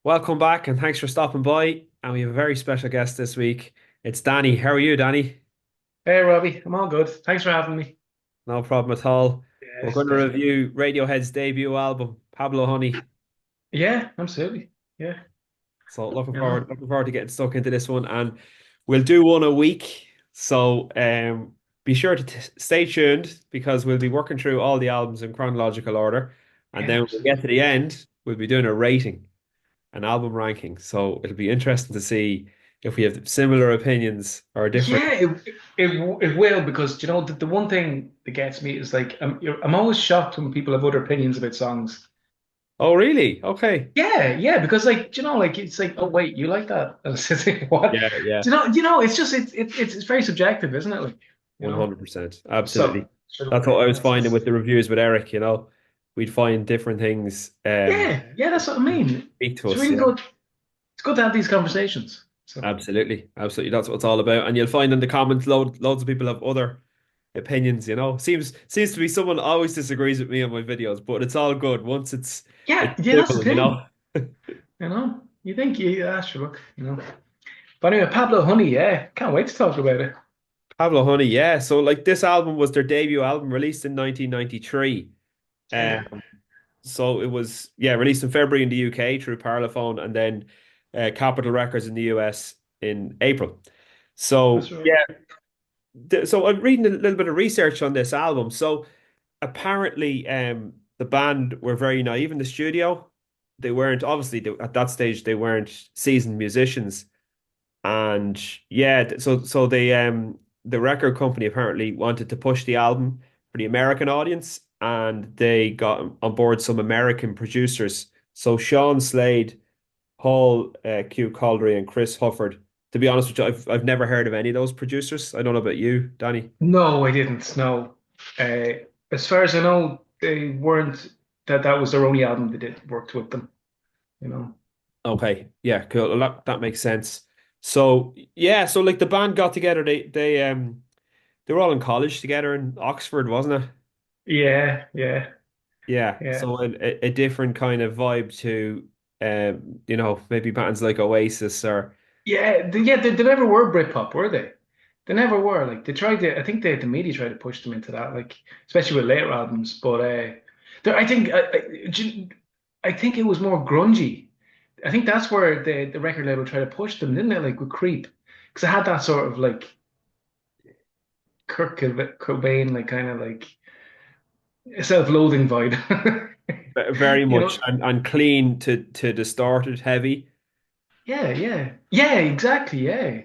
Welcome back and thanks for stopping by. And we have a very special guest this week. It's Danny. How are you, Danny? Hey Robbie, I'm all good. Thanks for having me. No problem at all. We're Yes, going to definitely. review Radiohead's debut album, Pablo Honey. Yeah, absolutely. Yeah, So looking you know. forward to getting stuck into this one. And we'll do one a week. So be sure to stay tuned because we'll be working through all the albums in chronological order. And Yeah, then when we get to absolutely. the end, we'll be doing a rating, an album ranking. So it'll be interesting to see if we have similar opinions or different. Yeah, it will because you know the one thing that gets me is like I'm always shocked when people have other opinions about songs. Oh, really? Okay. Yeah, because like you know like it's like oh wait you like that and it's just like, what Yeah, yeah. it's just it's very subjective, isn't it? Like you know 100%. Absolutely. so sure, That's what I was finding it's with the reviews with Eric, We'd find different things yeah that's what I mean. speak to It's us, really yeah. good. It's good to have these conversations. So. Absolutely. Absolutely. That's what it's all about. And you'll find in the comments loads of people have other opinions. Seems to be someone always disagrees with me on my videos, but it's all good once it's Yeah, that's the civil. thing. You know, you think sure, look, you know. But anyway, Pablo Honey, yeah, can't wait to talk about it. Pablo Honey, yeah. So like this album was their debut album released in 1993. Yeah, So it was, yeah, released in February in the UK through Parlophone and then Capitol Records in the US in April. that's So, right. yeah, so I'm reading a little bit of research on this album. So apparently, the band were very naive in the studio. They weren't, obviously, at that stage, they weren't seasoned musicians. And yeah, so the record company apparently wanted to push the album for the American audience, and they got on board some American producers. So Sean Slade, Paul Q. Caldery, and Chris Hufford. To be honest with you, I've never heard of any of those producers. I don't know about you, Danny. No, I didn't. No, uh, as far as I know, they weren't. That was their only album that did worked with them. You know. Okay, yeah, cool. Well, that makes sense. So yeah, so like the band got together. They were all in college together in Oxford, wasn't it? Yeah, yeah, Yeah, yeah, so a different kind of vibe to maybe bands like Oasis or yeah. They never were Britpop, were they? They never were. Like they tried to. I think the media tried to push them into that, like especially with later albums. But I think I think it was more grungy. I think that's where the record label tried to push them, didn't they? Like with Creep, because it had that sort of like Cobain, like kind of like self-loathing vibe. very You much know? and clean to distorted heavy. Yeah, exactly. Yeah,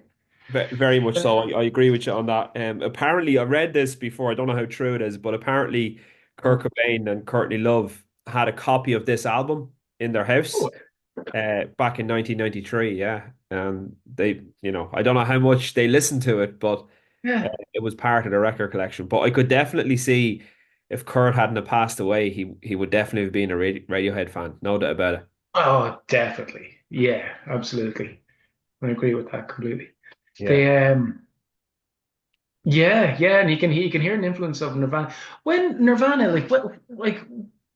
Very much so. I agree with you on that. Apparently, I read this before. I don't know how true it is, but apparently, Kurt Cobain and Courtney Love had a copy of this album in their house oh, back in 1993. Yeah, and I don't know how much they listened to it, but yeah. it was part of the record collection. But I could definitely see if Kurt hadn't have passed away, he would definitely have been a Radiohead fan, no doubt about it. Oh, definitely. Yeah, absolutely. I agree with that completely. Yeah. They yeah, and he can hear an influence of Nirvana. When Nirvana,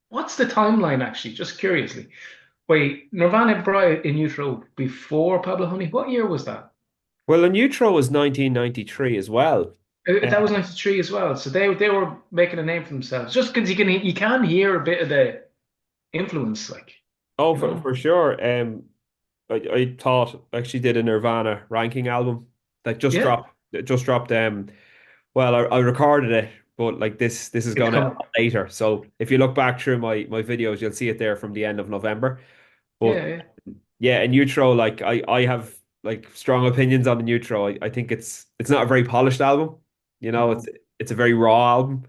what's the timeline actually? Just curiously. Wait, Nirvana brought in utero before Pablo Honey. What year was that? Well, the Neutral was 1993 as well. Uh, That was 93 as well. So they were making a name for themselves. Just because you can hear a bit of the influence, like, oh, you know. for sure. I thought actually did a Nirvana ranking album that Yeah, just dropped. Well, I recorded it, but like this is it's going out coming. later. So if you look back through my videos, you'll see it there from the end of November. But Yeah, yeah. yeah, in Neutral, like I have like strong opinions on the Neutral. I think it's not a very polished album. No. It's a very raw album.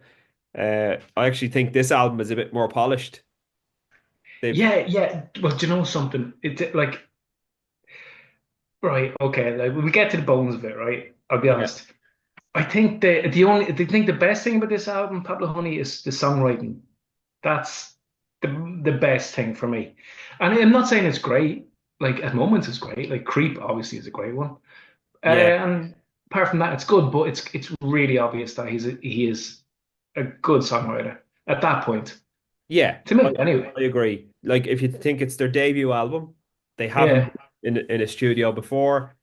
I actually think this album is a bit more polished. They've Yeah. Well, do you know something? It's like, right, okay, like when we get to the bones of it, right? I'll be yeah, honest. I think the best thing about this album, Pablo Honey, is the songwriting. That's the best thing for me. And I'm not saying it's great. Like at moments it's great. Like Creep obviously is a great one. yeah, And apart from that, it's good, but it's really obvious that he is a good songwriter at that point. yeah. To I, me, anyway. I agree. Like if you think it's their debut album, They haven't Yeah, been in a studio before.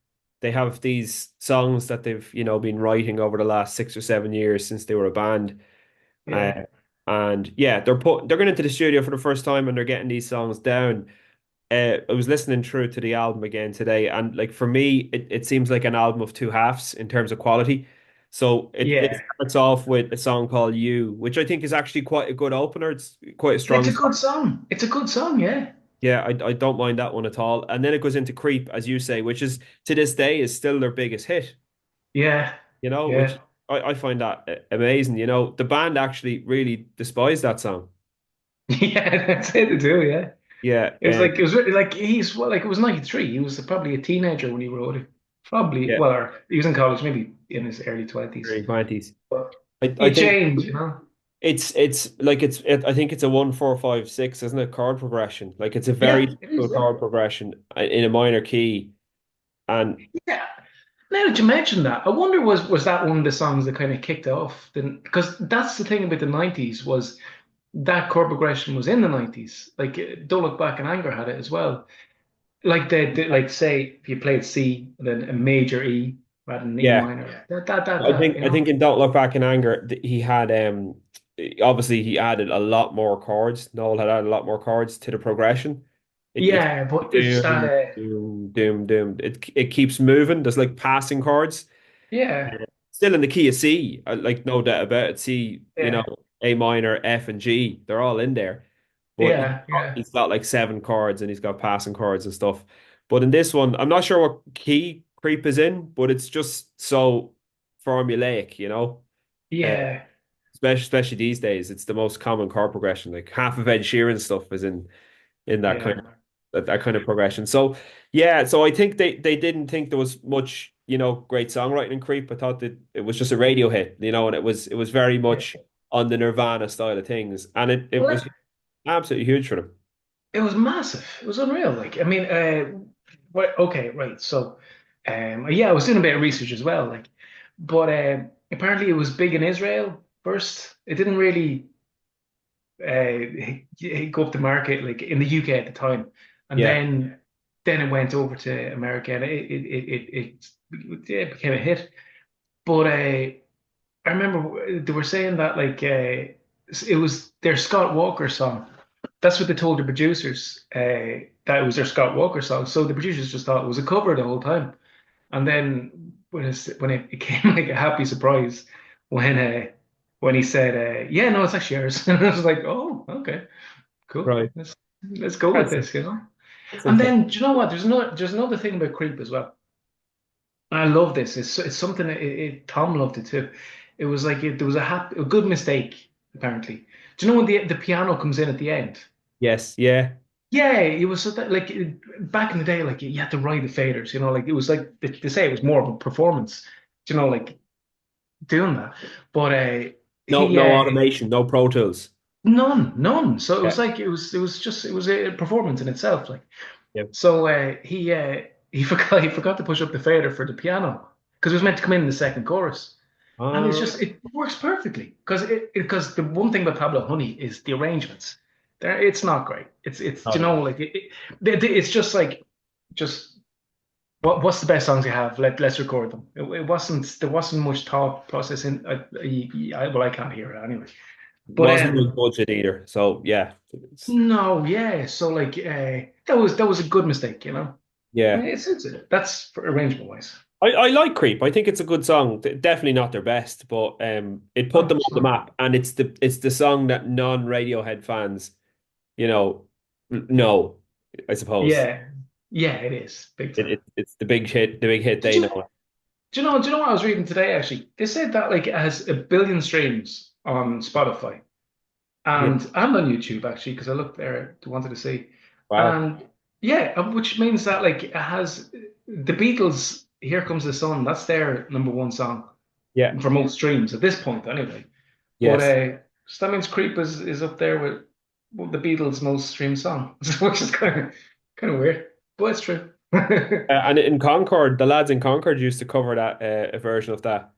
They have these songs that they've, been writing over the last 6 or 7 years since they were a band. Uh, yeah. and yeah, they're going into the studio for the first time and they're getting these songs down. I was listening through to the album again today, and like for me, it seems like an album of two halves in terms of quality. So it Yeah. starts off with a song called "You," which I think is actually quite a good opener. It's quite a It's strong a song. good song. It's a good song, yeah. Yeah, I don't mind that one at all. And then it goes into "Creep," as you say, which is to this day is still their biggest hit. Yeah. Which Yeah. I find that amazing. The band actually really despised that song. Yeah, that's it to do, yeah. Yeah, It was really like he's well, like it was 93. He was probably a teenager when he wrote it. Probably, yeah, well, or he was in college, maybe in his early 20s. early 20s. But I he think. changed, you know? I think it's a 1 4 5 6, isn't it? Chord progression. Like it's a very Yeah, it simple is, yeah. chord progression in a minor key. And Yeah. Now that you mentioned that, I wonder was that one of the songs that kind of kicked off? Then because that's the thing about the 90s was that chord progression was in the 90s. Like Don't Look Back in Anger had it as well. Like like say if you played C and then a major E rather than E yeah, minor. That, you I know? think in Don't Look Back in Anger, he had obviously he added a lot more chords. Noel had added a lot more chords to the progression. It's Yeah, but it's that doom, doom, doom, doom. It keeps moving. There's like passing chords. yeah, Still in the key of C, like no doubt about it. C, yeah, A minor, F, and G, they're all in there. But yeah. he's got like seven chords and he's got passing chords and stuff. But in this one, I'm not sure what key Creep is in, but it's just so formulaic, Uh, Yeah, especially these days. It's the most common chord progression. Like half of Ed Sheeran stuff is in that kind yeah, of that kind of progression. So yeah, so I think they didn't think there was much, great songwriting in Creep. I thought that it was just a radio hit, and it was very yeah. much on the Nirvana style of things. And it Well, was absolutely huge for them. it was massive. It was unreal. Like, I mean, what? Okay, right. So, yeah, I was doing a bit of research as well. Like, but apparently it was big in Israel first. It didn't really go up the market like in the UK at the time, and Yeah. then it went over to America and yeah, it became a hit. But I remember they were saying that like it was their Scott Walker song. That's what they told the producers. That it was their Scott Walker song. So the producers just thought it was a cover the whole time. And then when it became like a happy surprise when he said, "Yeah, no, it's actually yours," and I was like, "Oh, okay, cool. Right. Let's go with That's this," you know. that's And interesting. then do you know what? There's another thing about Creep as well. I love this. It's something that Tom loved it too. It was like there was a good mistake apparently. Do you know when the piano comes in at the end? Yes. Yeah. Yeah, it was so that like back in the day, like you had to ride the faders, you know, like it was like they say it was more of a performance, you know, like doing that. But No automation, no Pro Tools. none. So it Yeah. was like it was a performance in itself, like. Yeah. So he forgot to push up the fader for the piano because it was meant to come in the second chorus. And it's Uh, just it works perfectly because the one thing about Pablo Honey is the arrangements. It's not great. It's you know like it's just like just what's the best songs you have? Let's record them. It wasn't there wasn't much thought process in. Well, I can't hear it anyway. But wasn't a budget either. So yeah. no, yeah. So like that was a good mistake, you know. Yeah. It's that's for arrangement wise. I like Creep. I think it's a good song. Definitely not their best, but it put Oh, them it's on the not. map, and it's the song that non-Radiohead fans, know. I suppose Yeah, yeah, it is big time. it's the big hit Did they you know. do you know what I was reading today? Actually, they said that like it has 1 billion streams on Spotify Yeah. and on YouTube actually because I looked there, wanted to see, Wow. and yeah, which means that like it has the Beatles' "Here Comes the Sun." That's their number one song Yeah. for most streams at this point, anyway. But Yes. so that means "Creep" is up there with the Beatles' most streamed song, which is kind of weird, but it's true. And in Concord, the lads in Concord used to cover that a version of that.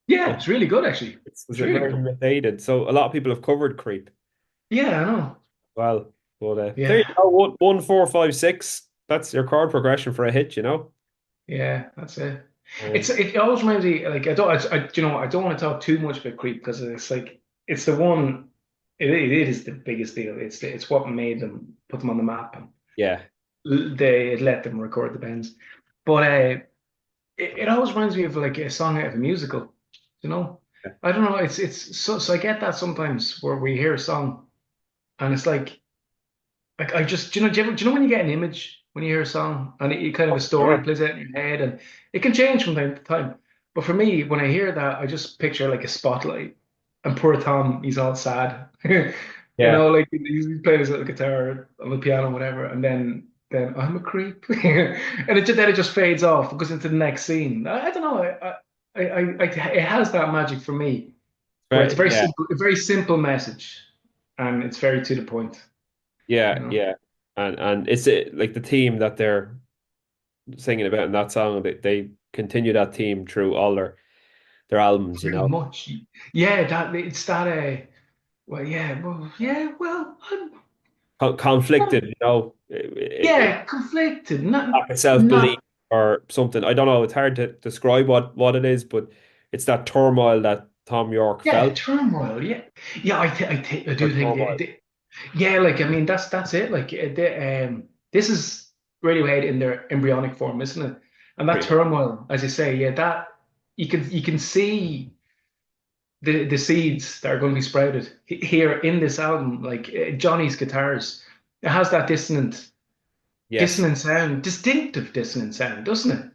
Yeah, But it's really good actually. it was It's a really version good. that they did. So a lot of people have covered Creep. Yeah, I know. Well, but there you Yeah. go. 1 4 5 6. that's your chord progression for a hit, you know? Yeah, that's it. Um, It always reminds me like you know I don't want to talk too much about Creep because it's like it's the one it is the biggest deal. It's what made them put them on the map and yeah. they let them record the bands. But it always reminds me of like a song out of a musical. You know, I don't know. It's so I get that sometimes where we hear a song and it's like I just do you know when you get an image when you hear a song and it kind of a story Sure. plays out in your head and it can change from time to time. But for me, when I hear that, I just picture like a spotlight and poor Tom, he's all sad. You Yeah. know, like he's playing his little guitar on the piano, whatever, and then I'm a creep, and then it just fades off, goes into the next scene. I don't know. It has that magic for me, where it's very Yeah. simple, a very simple message, and it's very to the point. You Yeah. know. Yeah. And it's like the theme that they're singing about in that song, they continue that theme through all their albums, you Pretty know. much. Yeah, that it's that well, Conflicted, you know, yeah, conflicted. lack of self-belief Not or something. I don't know. It's hard to describe what it is, but it's that turmoil that Tom York yeah, felt. turmoil. Yeah. Yeah, I Or do think turmoil. yeah, like I mean that's it. Like this is Radiohead in their embryonic form, isn't it? And that Pretty much. turmoil, as you say, yeah, that you can see the seeds that are going to be sprouted here in this album. Like Johnny's guitars, it has that Yes, dissonant sound, distinctive dissonant sound, doesn't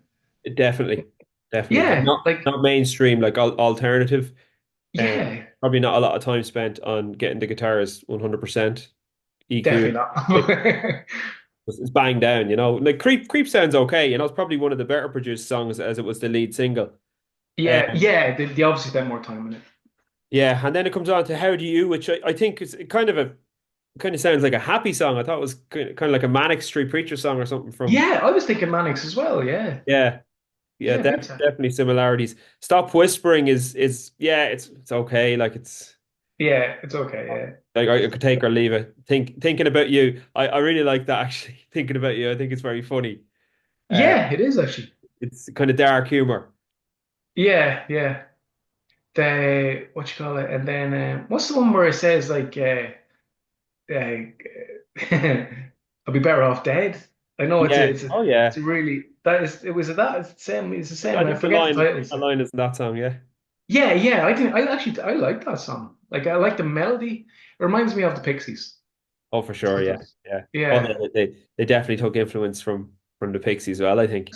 definitely, it? definitely, but Yeah, not mainstream like alternative. yeah, Probably not a lot of time spent on getting the guitars 100% EQ. definitely It, not. it's banged down, you know. Like Creep sounds okay, you know. It's probably one of the better produced songs as it was the lead single. Yeah, Um, yeah, they obviously spent more time on it. yeah, and then it comes on to How Do You, which I think is kind of sounds like a happy song. I thought it was kind of like a Manic Street Preacher song or something from. Yeah, I was thinking Mannix as well. Yeah, Yeah, yeah, yeah, big time. definitely similarities. Stop Whispering is yeah, it's okay. Like it's Yeah, it's okay. Yeah, like I could take or leave it. Thinking about you, I really like that actually. Thinking about you, I think it's very funny. Uh, yeah, it is actually. it's kind of dark humor. Yeah, yeah. The what you call it, and then what's the one where it says like I'll be better off dead. I know Yeah. Oh it's yeah. a really that is it was that it's the same it's the I same. I think forget the title. the line is in that song. Yeah. Yeah, yeah. I think I actually I like that song. Like I like the melody. It reminds me of the Pixies. Oh, for sure. It Yeah. does. Yeah. Oh, Yeah, they definitely took influence from the Pixies as well, I think.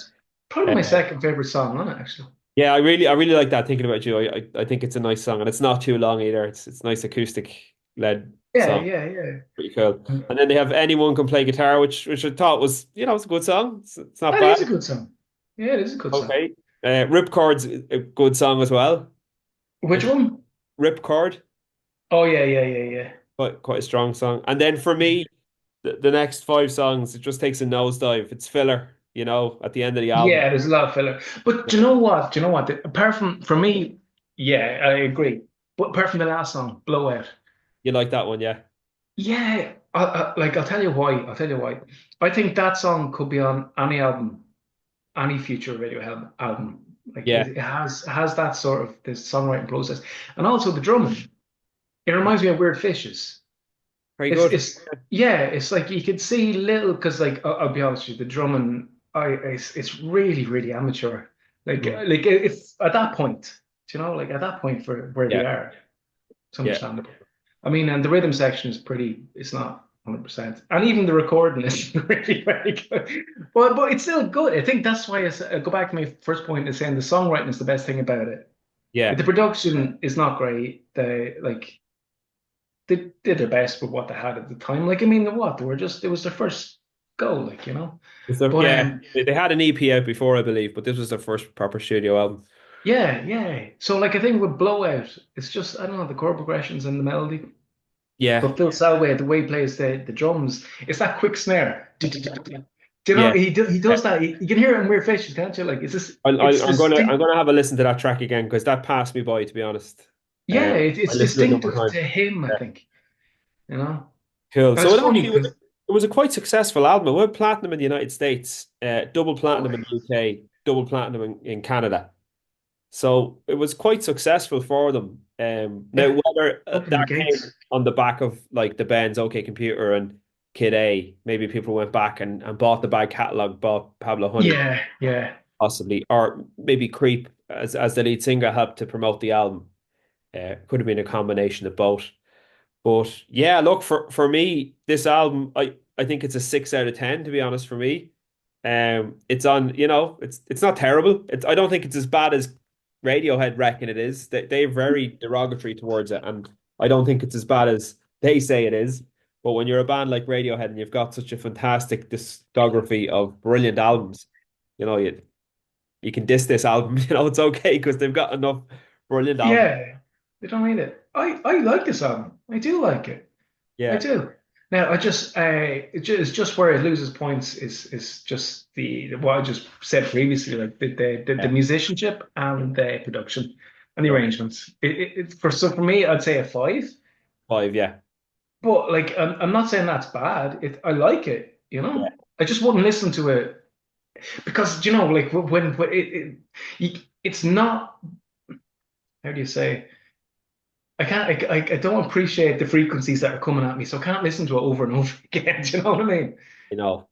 probably Uh, my second favorite song on it actually. yeah, I really like that. Thinking about you, I think it's a nice song, and it's not too long either. It's nice acoustic led Yeah, song. yeah, yeah. Pretty cool. And And then they have Anyone Can Play Guitar, which I thought was, you know, it's a good song. It's not that bad. is a good song. Yeah, it is a good song. Okay. Ripcord's a good song as well. I Which think one? Ripcord, Oh yeah, yeah, yeah, yeah. quite a strong song. And then for me, the next five songs, it just takes a nosedive. It's filler, you know, at the end of the album. Yeah, there's a lot of filler. But do you know what? Do you know what? Apart from for me, yeah, I agree. But apart from the last song, Blowout. You like that one, yeah? Yeah, like I'll tell you why. I'll tell you why. I think that song could be on any album, any future Radiohead album. Like Yeah. it has that sort of this songwriting process, and also the drumming. It reminds me of Weird Fishes. Very good. It's yeah, it's like you could see little because like I'll be honest with you, the drumming it's really amateur. Mm. Like it's at that point, like at that point for where they Yeah. are, it's Yeah. understandable. I mean, and the rhythm section is it's not 100%, and even the recording is really very good. But it's still good. I think that's why I go back to my first point is saying the songwriting is the best thing about it. Yeah. The production is not great. They did their best with what they had at the time. Like, I mean, what they were just it was their first go, But Yeah, they had an EP out before, I believe, but this was their first proper studio album. yeah, yeah. So like I think with Blowout, it's just I don't know the chord progressions and the melody. Yeah. But Phil Selway, the way he plays the drums, it's that quick snare. Do you know Yeah. he does that? You can hear it in Weird Fishes, can't you? Like it's I'm distinct. gonna have a listen to that track again because that passed me by, to be honest. Yeah, I it's listened to it a number of distinctive times. to him, I Yeah. think. You know, Cool. and So it's it funny actually because was. it was a quite successful album. It went platinum in the United States, double platinum in Okay. the UK, double platinum in Canada. So it was quite successful for them. Now, Yeah. whether Open the that came gates. on the back of like the Benz OK Computer and Kid A, maybe people went back and bought the back catalog, bought Pablo Honey, Yeah, yeah. possibly, or maybe Creep as the lead singer helped to promote the album. Could have been a combination of both. But yeah, look for me, this album, I think it's a 6 out of 10 to be honest. For me, it's on. It's not terrible. It's I don't think it's as bad as Radiohead reckon it is. They're very derogatory towards it, and I don't think it's as bad as they say it is. But when you're a band like Radiohead and you've got such a fantastic discography of brilliant albums, you can diss this album. It's okay because they've got enough brilliant albums. Yeah. They don't need it. I like this album. I do like it. I Yeah, do. Now, it's just where it loses points is just what I just said previously, like the yeah, musicianship and the production and the no, arrangements. For me, I'd say a five. 5, yeah. But like, I'm not saying that's bad. I like it. Yeah. I just wouldn't listen to it because like when it's not. How do you say? I can't. I don't appreciate the frequencies that are coming at me, so I can't listen to it over and over again. Do you know what I mean?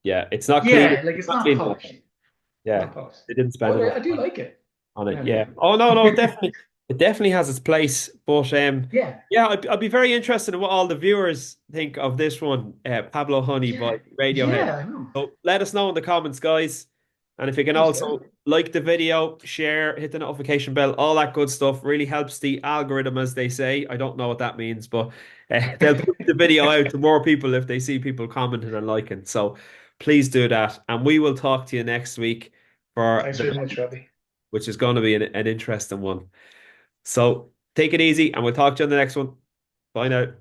Yeah, it's not clean. Yeah, like It's it's not not clean enough. polished. Yeah, Not polished. they didn't spend But enough I do time like it. on it. I Yeah. do. Oh no, no, it definitely has its place. But Yeah, yeah, I'd be very interested in what all the viewers think of this one, Pablo Honey by yeah, Radiohead. yeah. I know. So let us know in the comments, guys. And if you can Please do. also like the video, share, hit the notification bell, all that good stuff really helps the algorithm, as they say. I don't know what that means, but they'll push the video out to more people if they see people commenting and liking. So please do that. And we will talk to you next week for Thanks the very much, Robbie. which is going to be an interesting one. So take it easy, and we'll talk to you on the next one. Bye now.